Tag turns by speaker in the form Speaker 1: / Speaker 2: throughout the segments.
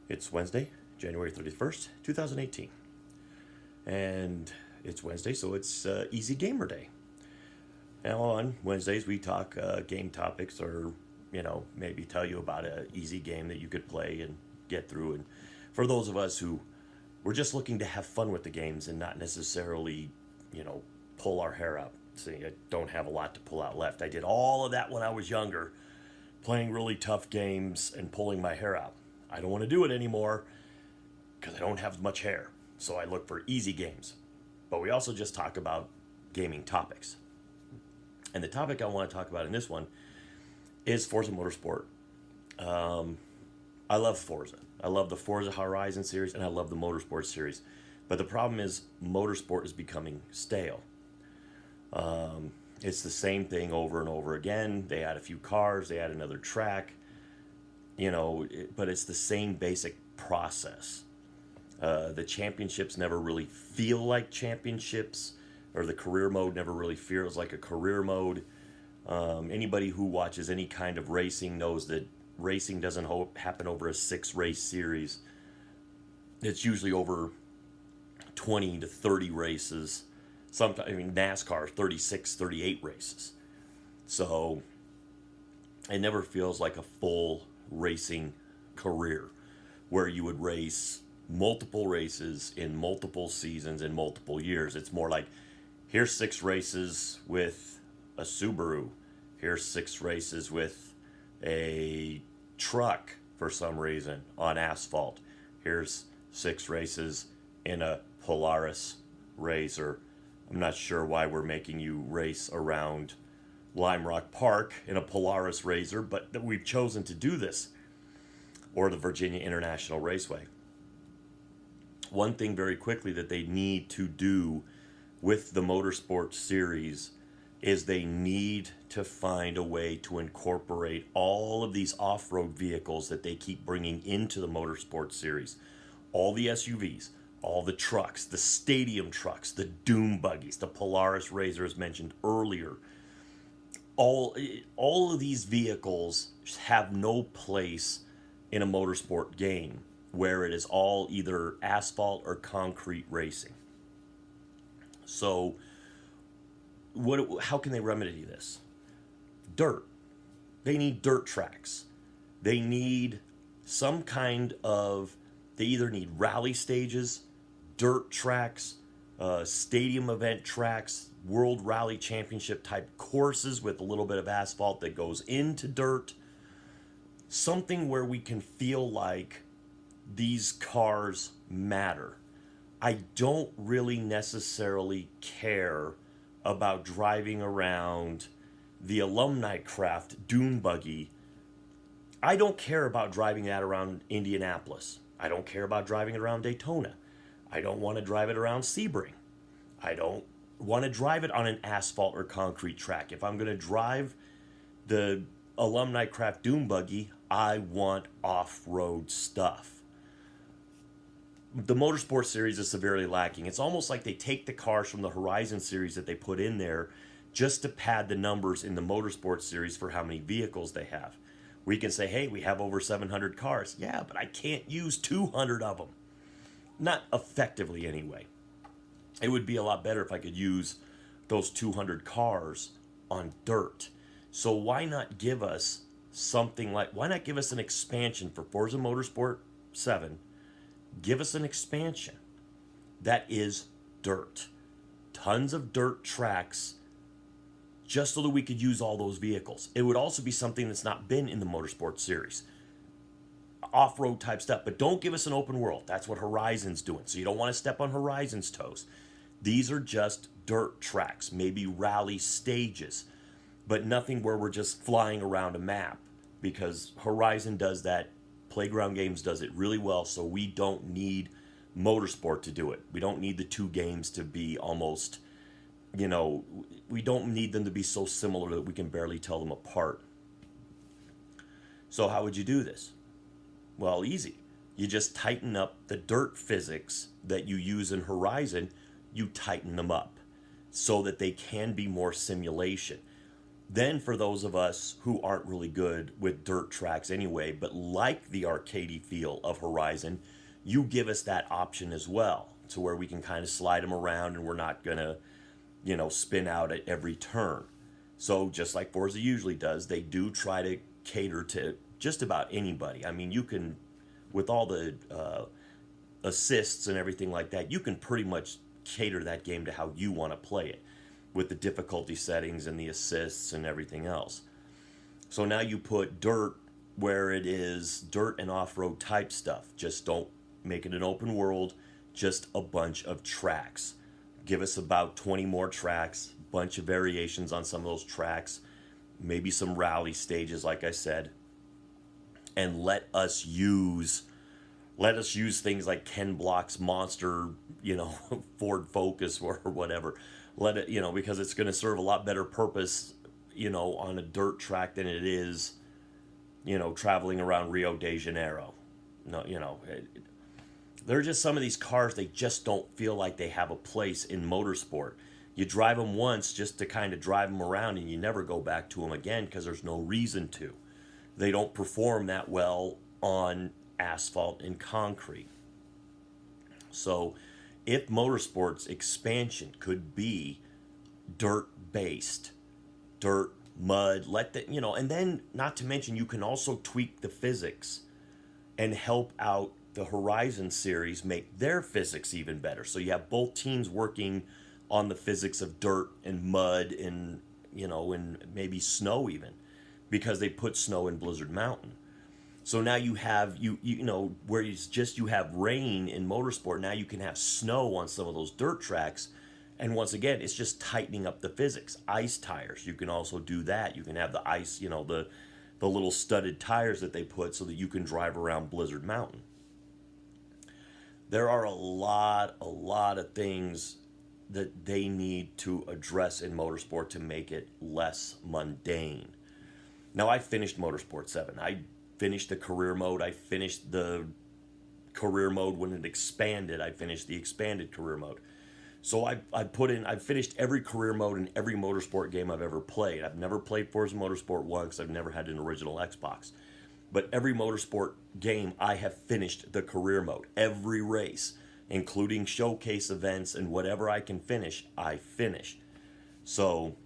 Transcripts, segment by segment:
Speaker 1: It's Wednesday, January 31st, 2018. And it's Wednesday, so it's Eezeey Gamer Day. Now, on Wednesdays, we talk game topics or, maybe tell you about an easy game that you could play and get through. And for those of us who we're just looking to have fun with the games and not necessarily, pull our hair out. See, I don't have a lot to pull out left. I did all of that when I was younger, playing really tough games and pulling my hair out. I don't want to do it anymore because I don't have much hair. So I look for easy games. But we also just talk about gaming topics. And the topic I want to talk about in this one is Forza Motorsport. I love Forza. I love the Forza Horizon series and I love the Motorsport series. But the problem is Motorsport is becoming stale. It's the same thing over and over again. They add a few cars, they add another track, but it's the same basic process. The championships never really feel like championships, or the career mode never really feels like a career mode. Anybody who watches any kind of racing knows that racing doesn't happen over a 6-race series. It's usually over 20 to 30 races. Sometimes, NASCAR, 36, 38 races. So it never feels like a full racing career where you would race multiple races in multiple seasons in multiple years. It's more like, here's 6 races with a Subaru. Here's 6 races with a truck for some reason on asphalt. Here's 6 races in a Polaris RZR. I'm not sure why we're making you race around Lime Rock Park in a Polaris RZR, but that we've chosen to do this. Or the Virginia International Raceway. One thing very quickly that they need to do with the Motorsport series is they need to find a way to incorporate all of these off-road vehicles that they keep bringing into the Motorsport series. All the SUVs, all the trucks, the stadium trucks, the dune buggies, the Polaris RZRs mentioned earlier. All of these vehicles have no place in a motorsport game where it is all either asphalt or concrete racing. So, how can they remedy this? Dirt. They need dirt tracks. They need some kind of, they either need rally stages, dirt tracks, stadium event tracks, World Rally Championship type courses with a little bit of asphalt that goes into dirt. Something where we can feel like these cars matter. I don't really necessarily care about driving around the Alumni Craft dune buggy. I don't care about driving that around Indianapolis. I don't care about driving it around Daytona. I don't want to drive it around Sebring. I don't want to drive it on an asphalt or concrete track. If I'm going to drive the Alumni Craft dune buggy, I want off-road stuff. The Motorsport series is severely lacking. It's almost like they take the cars from the Horizon series that they put in there just to pad the numbers in the Motorsport series for how many vehicles they have. We can say, hey, we have over 700 cars. Yeah, but I can't use 200 of them. Not effectively anyway. It would be a lot better if I could use those 200 cars on dirt. So why not give us why not give us an expansion for Forza Motorsport 7? Give us an expansion that is dirt. Tons of dirt tracks just so that we could use all those vehicles. It would also be something that's not been in the Motorsport series. Off-road type stuff, but don't give us an open world. That's what Horizon's doing. So you don't want to step on Horizon's toes. These are just dirt tracks, maybe rally stages, but nothing where we're just flying around a map, because Horizon does that. Playground Games does it really well, so we don't need Motorsport to do it. We don't need the two games to be almost, we don't need them to be so similar that we can barely tell them apart. So how would you do this? Well, easy. You just tighten up the dirt physics that you use in Horizon, you tighten them up so that they can be more simulation. Then for those of us who aren't really good with dirt tracks anyway, but like the arcadey feel of Horizon, you give us that option as well, to where we can kind of slide them around and we're not gonna, spin out at every turn. So just like Forza usually does, they do try to cater to just about anybody. I mean, you can, with all the assists and everything like that, you can pretty much cater that game to how you want to play it, with the difficulty settings and the assists and everything else. So now you put dirt where it is dirt and off-road type stuff. Just don't make it an open world, just a bunch of tracks. Give us about 20 more tracks, bunch of variations on some of those tracks, maybe some rally stages, like I said, and let us use things like Ken Block's Monster, Ford Focus or whatever. Let it, because it's going to serve a lot better purpose, on a dirt track than it is, traveling around Rio de Janeiro. No, there are just some of these cars, they just don't feel like they have a place in motorsport. You drive them once just to kind of drive them around, and you never go back to them again because there's no reason to. They don't perform that well on asphalt and concrete. So if motorsport's expansion could be dirt based, dirt, mud, and then not to mention you can also tweak the physics and help out the Horizon series make their physics even better. So you have both teams working on the physics of dirt and mud and, and maybe snow even, because they put snow in Blizzard Mountain. So now you have, where you have rain in motorsport, now you can have snow on some of those dirt tracks. And once again, it's just tightening up the physics. Ice tires, you can also do that. You can have the ice, the little studded tires that they put so that you can drive around Blizzard Mountain. There are a lot of things that they need to address in motorsport to make it less mundane. Now, I finished Motorsport 7. I finished the career mode. I finished the career mode when it expanded. I finished the expanded career mode. So I've finished every career mode in every motorsport game I've ever played. I've never played Forza Motorsport 1 because I've never had an original Xbox. But every motorsport game, I have finished the career mode. Every race, including showcase events and whatever I can finish, I finish. So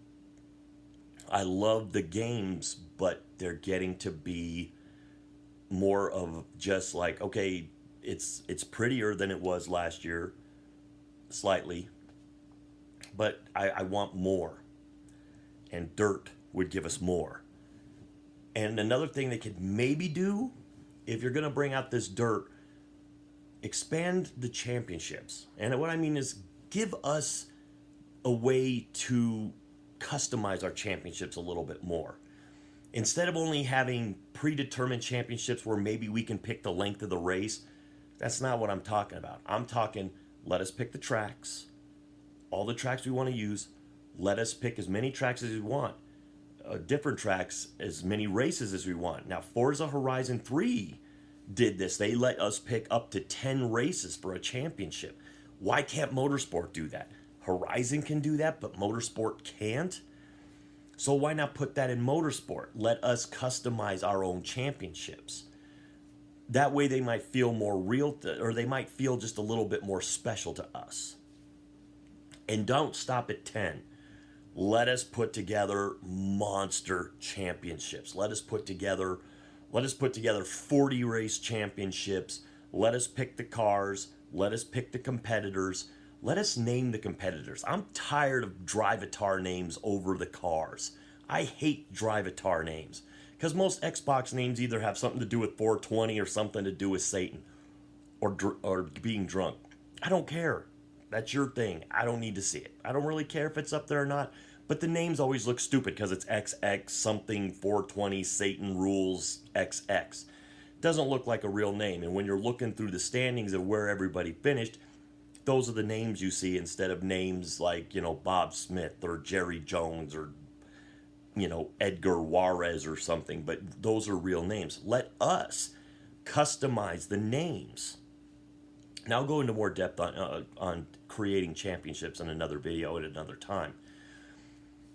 Speaker 1: I love the games, but they're getting to be more of just like, okay, it's prettier than it was last year, slightly, but I want more. And dirt would give us more. And another thing they could maybe do, if you're going to bring out this dirt, expand the championships. And what I mean is give us a way to customize our championships a little bit more. Instead of only having predetermined championships where maybe we can pick the length of the race, that's not what I'm talking about. I'm talking, let us pick the tracks, all the tracks we want to use. Let us pick as many tracks as we want. Different tracks, as many races as we want. Now, Forza Horizon 3 did this. They let us pick up to 10 races for a championship. Why can't Motorsport do that? Horizon can do that, but Motorsport can't? So why not put that in Motorsport? Let us customize our own championships. That way they might feel more real, or they might feel just a little bit more special to us. And don't stop at 10. Let us put together monster championships. Let us put together 40 race championships. Let us pick the cars. Let us pick the competitors. Let us name the competitors. I'm tired of Drivatar names over the cars. I hate Drivatar names because most Xbox names either have something to do with 420 or something to do with Satan or being drunk. I don't care. That's your thing. I don't need to see it. I don't really care if it's up there or not. But the names always look stupid because it's XX something 420 Satan rules XX. Doesn't look like a real name. And when you're looking through the standings of where everybody finished, those are the names you see instead of names like, Bob Smith or Jerry Jones or, Edgar Juarez or something. But those are real names. Let us customize the names. Now I'll go into more depth on creating championships in another video at another time.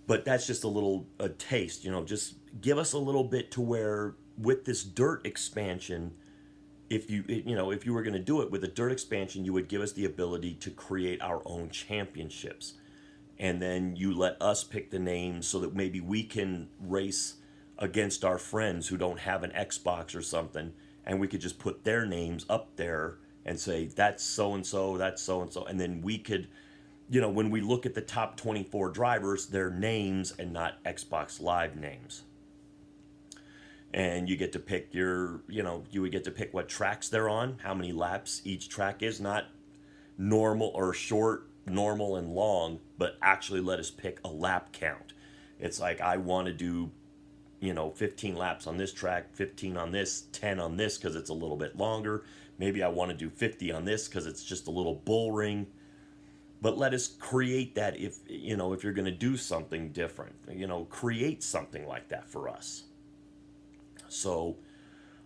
Speaker 1: But that's just a taste, you know, just give us a little bit to where with this dirt expansion, if if you were going to do it with a dirt expansion, you would give us the ability to create our own championships. And then you let us pick the names so that maybe we can race against our friends who don't have an Xbox or something, and we could just put their names up there and say that's so and so, that's so and so, and then we could, when we look at the top 24 drivers, their names and not Xbox Live names. And you get to pick you would get to pick what tracks they're on, how many laps each track is, not normal or short, normal and long, but actually let us pick a lap count. It's like, I want to do 15 laps on this track, 15 on this, 10 on this because it's a little bit longer. Maybe I want to do 50 on this because it's just a little bull ring. But let us create that if you're going to do something different, create something like that for us. So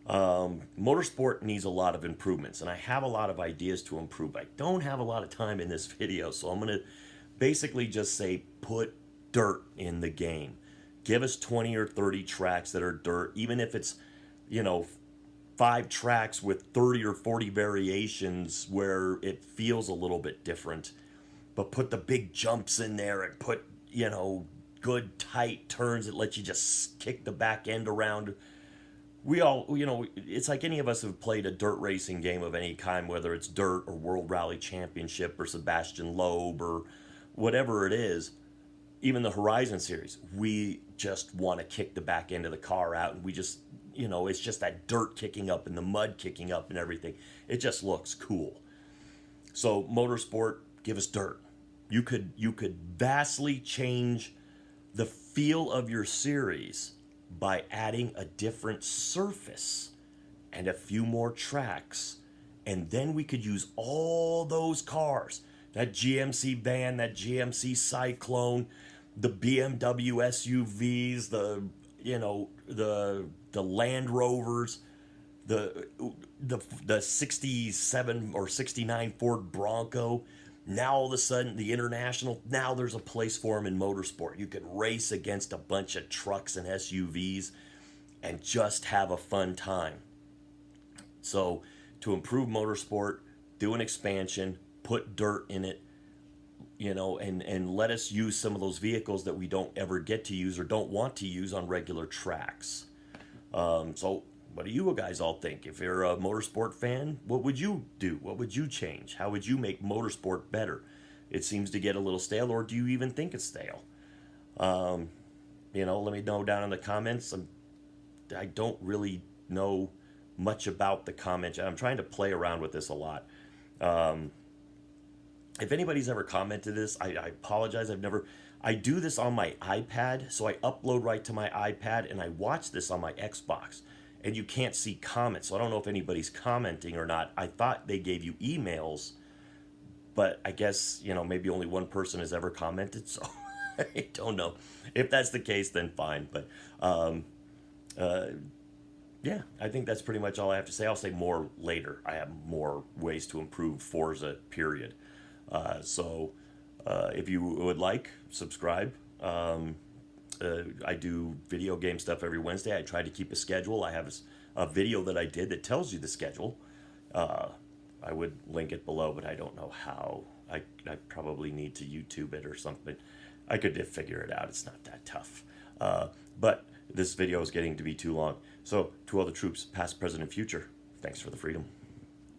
Speaker 1: motorsport needs a lot of improvements, and I have a lot of ideas to improve. I don't have a lot of time in this video, so I'm going to basically just say put dirt in the game. Give us 20 or 30 tracks that are dirt, even if it's 5 tracks with 30 or 40 variations where it feels a little bit different. But put the big jumps in there and put, good tight turns that let you just kick the back end around. We all, it's like any of us have played a dirt racing game of any kind, whether it's dirt or World Rally Championship or Sebastian Loeb or whatever it is, even the Horizon series. We just want to kick the back end of the car out, and we just, it's just that dirt kicking up and the mud kicking up and everything. It just looks cool. So motorsport, give us dirt. You could vastly change the feel of your series by adding a different surface and a few more tracks, and then we could use all those cars, that GMC van, that GMC Cyclone, the BMW SUVs, the Land Rovers, the 67 or 69 Ford Bronco. Now all of a sudden, the International, now there's a place for them in motorsport. You could race against a bunch of trucks and SUVs and just have a fun time. So to improve motorsport, do an expansion, put dirt in it, and let us use some of those vehicles that we don't ever get to use or don't want to use on regular tracks. So what do you guys all think? If you're a motorsport fan, what would you do? What would you change? How would you make motorsport better? It seems to get a little stale, or do you even think it's stale? Let me know down in the comments. I don't really know much about the comments. I'm trying to play around with this a lot. If anybody's ever commented this, I apologize. I do this on my iPad, so I upload right to my iPad, and I watch this on my Xbox. And you can't see comments, so I don't know if anybody's commenting or not. I thought they gave you emails, but I guess, maybe only one person has ever commented, so I don't know. If that's the case, then fine. But, yeah, I think that's pretty much all I have to say. I'll say more later. I have more ways to improve Forza, period. If you would like, subscribe. I do video game stuff every Wednesday. I try to keep a schedule. I have a video that I did that tells you the schedule. I would link it below, but I don't know how. I probably need to YouTube it or something. I could figure it out. It's not that tough. But this video is getting to be too long. So to all the troops, past, present, and future, thanks for the freedom.